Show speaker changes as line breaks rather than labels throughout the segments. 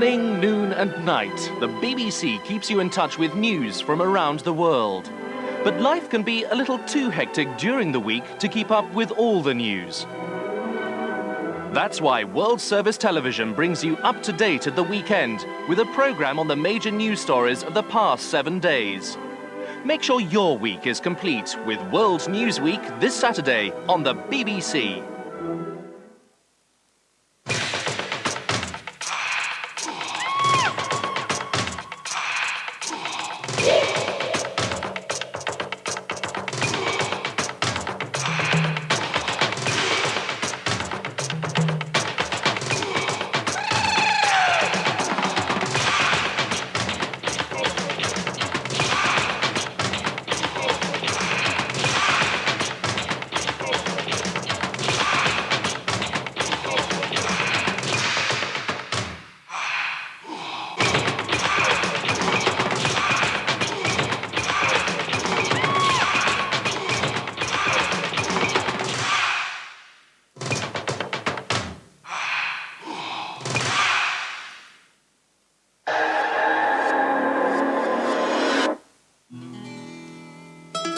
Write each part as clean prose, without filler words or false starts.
Morning, noon and night, the BBC keeps you in touch with news from around the world. But life can be a little too hectic during the week to keep up with all the news. That's why World Service Television brings you up to date at the weekend with a programme on the major news stories of the past 7 days. Make sure your week is complete with World News Week this Saturday on the BBC.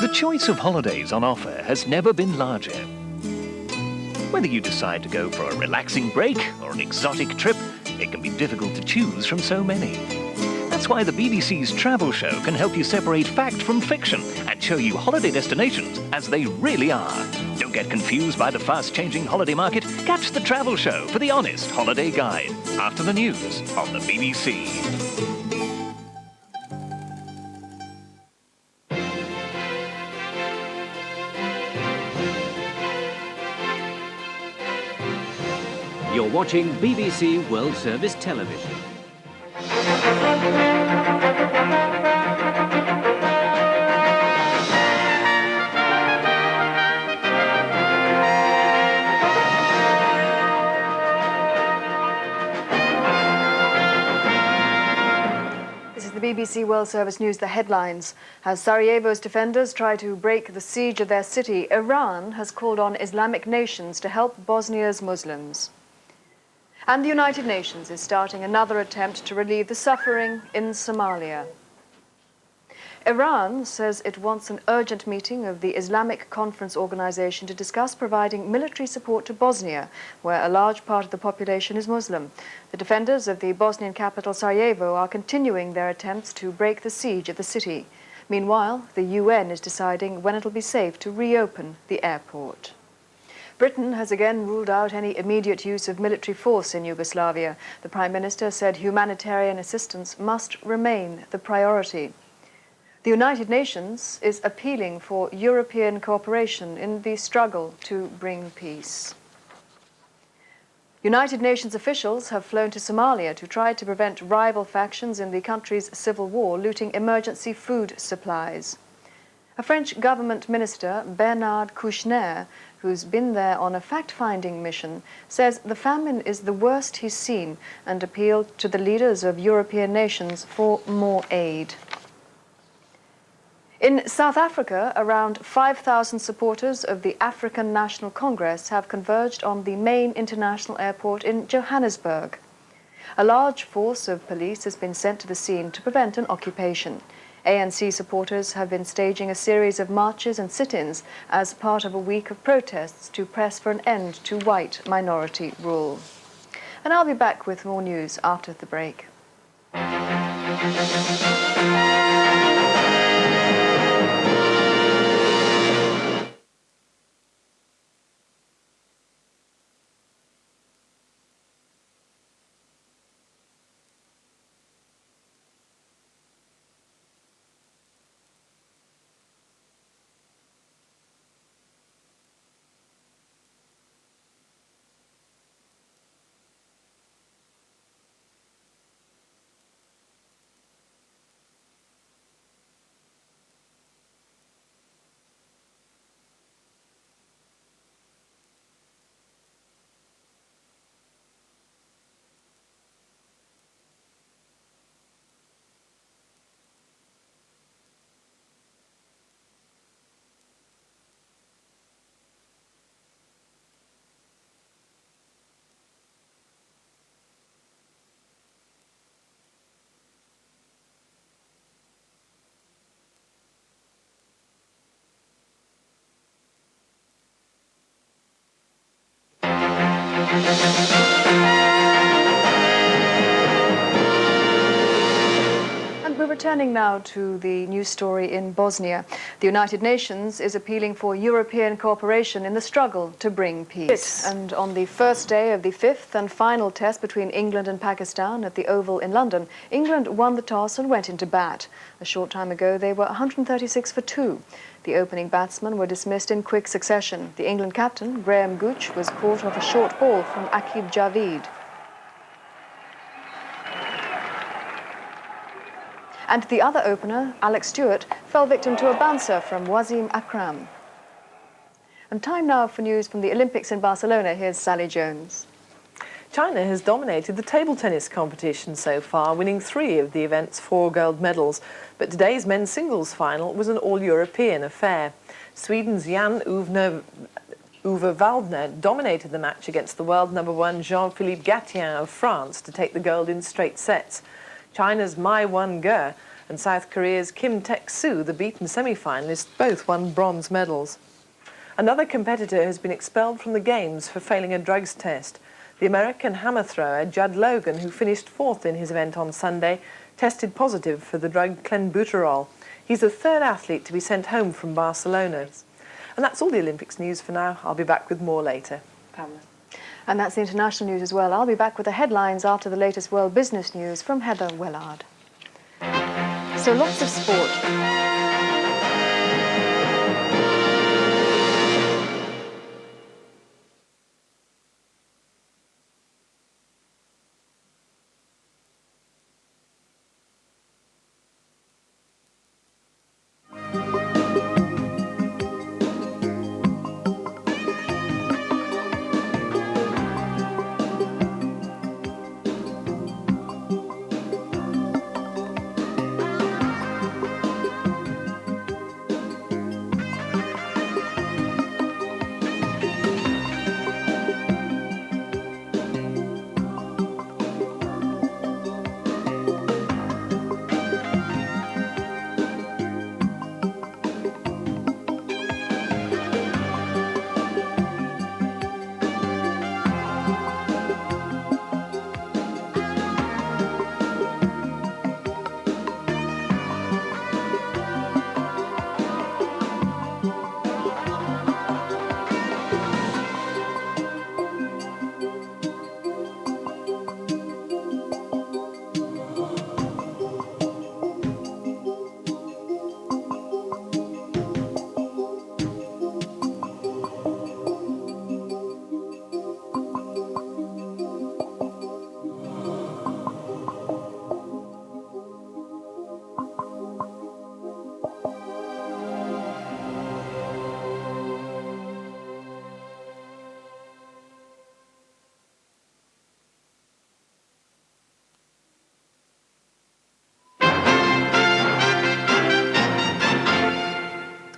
The choice of holidays on offer has never been larger. Whether you decide to go for a relaxing break or an exotic trip, it can be difficult to choose from so many. That's why the BBC's travel show can help you separate fact from fiction and show you holiday destinations as they really are. Don't get confused by the fast-changing holiday market. Catch the travel show for the honest holiday guide after the news on the BBC.
You're watching BBC World Service Television.
This is the BBC World Service News, the headlines. As Sarajevo's defenders try to break the siege of their city, Iran has called on Islamic nations to help Bosnia's Muslims. And the United Nations is starting another attempt to relieve the suffering in Somalia. Iran says it wants an urgent meeting of the Islamic Conference Organization to discuss providing military support to Bosnia, where a large part of the population is Muslim. The defenders of the Bosnian capital Sarajevo are continuing their attempts to break the siege of the city. Meanwhile, the UN is deciding when it will be safe to reopen the airport. Britain has again ruled out any immediate use of military force in Yugoslavia. The Prime Minister said humanitarian assistance must remain the priority. The United Nations is appealing for European cooperation in the struggle to bring peace. United Nations officials have flown to Somalia to try to prevent rival factions in the country's civil war looting emergency food supplies. A French government minister, Bernard Kouchner, who's been there on a fact-finding mission, says the famine is the worst he's seen and appealed to the leaders of European nations for more aid. In South Africa, around 5,000 supporters of the African National Congress have converged on the main international airport in Johannesburg. A large force of police has been sent to the scene to prevent an occupation. ANC supporters have been staging a series of marches and sit-ins as part of a week of protests to press for an end to white minority rule. And I'll be back with more news after the break. Turning now to the news story in Bosnia. The United Nations is appealing for European cooperation in the struggle to bring peace. And on the first day of the fifth and final test between England and Pakistan at the Oval in London, England won the toss and went into bat. A short time ago, they were 136 for 2. The opening batsmen were dismissed in quick succession. The England captain, Graham Gooch, was caught off a short ball from Aqib Javid. And the other opener, Alex Stewart, fell victim to a bouncer from Wasim Akram. And time now for news from the Olympics in Barcelona. Here's Sally Jones.
China has dominated the table tennis competition so far, winning 3 of the event's 4 gold medals. But today's men's singles final was an all-European affair. Sweden's Jan-Ove Waldner dominated the match against the world #1 Jean-Philippe Gatien of France to take the gold in straight sets. China's Mai Wen-ge and South Korea's Kim Taek-soo, the beaten semi-finalists, both won bronze medals. Another competitor has been expelled from the Games for failing a drugs test. The American hammer thrower Judd Logan, who finished 4th in his event on Sunday, tested positive for the drug clenbuterol. He's the 3rd athlete to be sent home from Barcelona. And that's all the Olympics news for now. I'll be back with more later. Pamela.
And that's the international news as well. I'll be back with the headlines after the latest world business news from Heather Wellard. So lots of sport.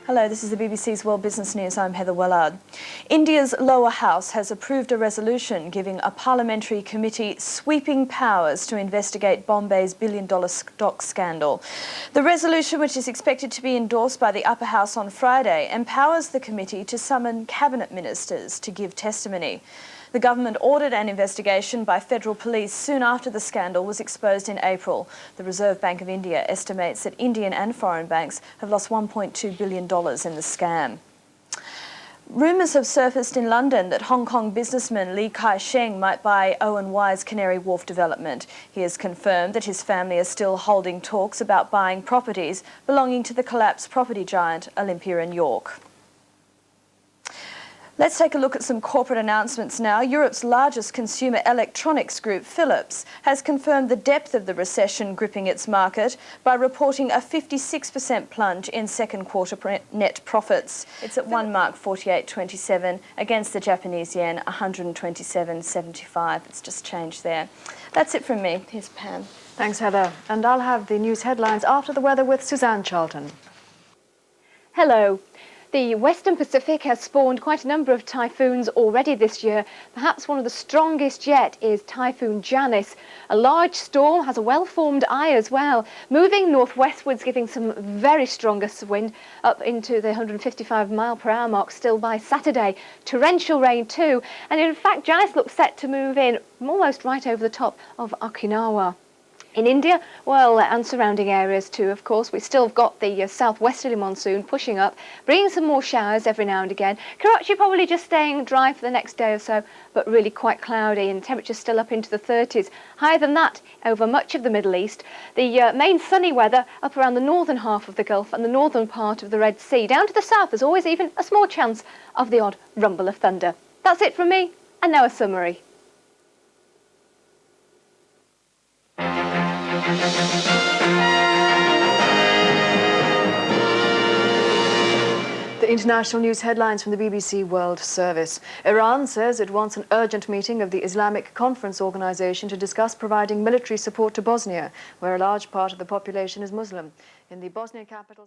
Hello, this is the BBC's World Business News. I'm Heather Wellard. India's lower house has approved a resolution giving a parliamentary committee sweeping powers to investigate Bombay's billion-dollar stock scandal. The resolution, which is expected to be endorsed by the upper house on Friday, empowers the committee to summon cabinet ministers to give testimony. The government ordered an investigation by federal police soon after the scandal was exposed in April. The Reserve Bank of India estimates that Indian and foreign banks have lost $1.2 billion in the scam. Rumours have surfaced in London that Hong Kong businessman Li Kai-sheng might buy Owen Y's Canary Wharf development. He has confirmed that his family is still holding talks about buying properties belonging to the collapsed property giant Olympia in York. Let's take a look at some corporate announcements now. Europe's largest consumer electronics group, Philips, has confirmed the depth of the recession gripping its market by reporting a 56% plunge in second quarter net profits. It's at one mark 48.27 against the Japanese yen 127.75. It's just changed there. That's it from me. Here's Pam.
Thanks, Heather. And I'll have the news headlines after the weather with Suzanne Charlton.
Hello. The Western Pacific has spawned quite a number of typhoons already this year. Perhaps one of the strongest yet is Typhoon Janice. A large storm has a well-formed eye as well, moving northwestwards, giving some very strongest wind up into the 155-mile-per-hour mark still by Saturday. Torrential rain too, and in fact Janice looks set to move in almost right over the top of Okinawa. In India, well, and surrounding areas too, of course, we've still got the southwesterly monsoon pushing up, bringing some more showers every now and again. Karachi probably just staying dry for the next day or so, but really quite cloudy and temperatures still up into the 30s. Higher than that over much of the Middle East. The main sunny weather up around the northern half of the Gulf and the northern part of the Red Sea. Down to the south, there's always even a small chance of the odd rumble of thunder. That's it from me, and now a summary.
The international news headlines from the BBC World Service. Iran says it wants an urgent meeting of the Islamic Conference Organization to discuss providing military support to Bosnia, where a large part of the population is Muslim. In the Bosnian capital...